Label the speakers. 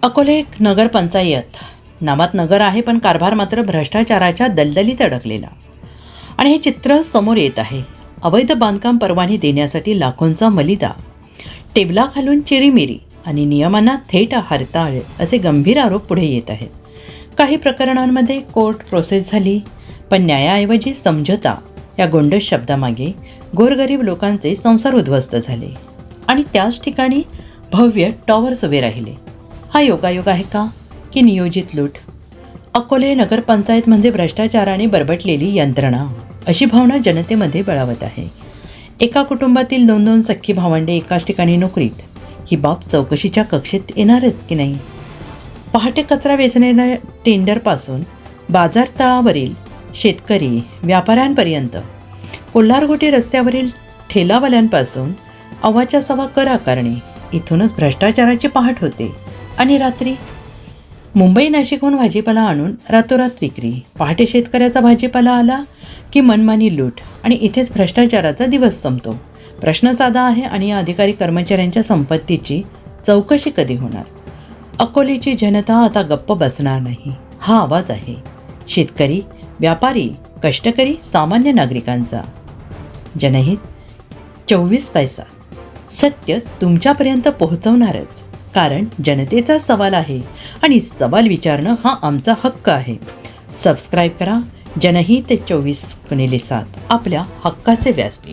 Speaker 1: अकोले एक नगरपंचायत. नामात नगर आहे पण कारभार मात्र भ्रष्टाचाराच्या दलदलीत अडकलेला. आणि हे चित्र समोर येत आहे. अवैध बांधकाम परवाने देण्यासाठी लाखोंचा मलिदा, टेबला घालून चिरीमिरी आणि नियमांना थेट हरताळ असे गंभीर आरोप पुढे येत आहेत. काही प्रकरणांमध्ये कोर्ट प्रोसेस झाली, पण न्यायाऐवजी समझोता या गोंडस शब्दामागे गोरगरीब लोकांचे संसार उद्ध्वस्त झाले आणि त्याच ठिकाणी भव्य टॉवर्स उभे राहिले. हा योगायोग आहे का की नियोजित लूट? अकोले नगरपंचायत म्हणजे भ्रष्टाचाराने बरबटलेली यंत्रणा, अशी भावना जनतेमध्ये बळावत आहे. एका कुटुंबातील 2-2 सख्खी भावंडे एकाच ठिकाणी नोकरीत. ही बाब चौकशीच्या कक्षेत येणारच की नाही? पहाटे कचरा वेचण्याच्या टेंडरपासून बाजारतळावरील शेतकरी व्यापाऱ्यांपर्यंत, कोल्हारगोटी रस्त्यावरील ठेलावाल्यांपासून अव्वाच्या सव्वा कर आकारणे, इथूनच भ्रष्टाचाराची पहाट होते. आणि रात्री मुंबई नाशिकहून भाजीपाला आणून रातोरात विक्री. पहाटे शेतकऱ्याचा भाजीपाला आला की मनमानी लूट आणि इथेच भ्रष्टाचाराचा दिवस संपतो. प्रश्न साधा आहे आणि या अधिकारी कर्मचाऱ्यांच्या संपत्तीची चौकशी कधी होणार? अकोलेची जनता आता गप्प बसणार नाही. हा आवाज आहे शेतकरी, व्यापारी, कष्टकरी, सामान्य नागरिकांचा. जनहित 24 पैसा सत्य तुमच्यापर्यंत पोहोचवणारच. कारण जनतेचा सवाल आहे आणि सवाल विचारणं हा आमचा हक्क आहे. सबस्क्राईब करा जनहित 24x7, आपल्या हक्काचे व्यासपीठ.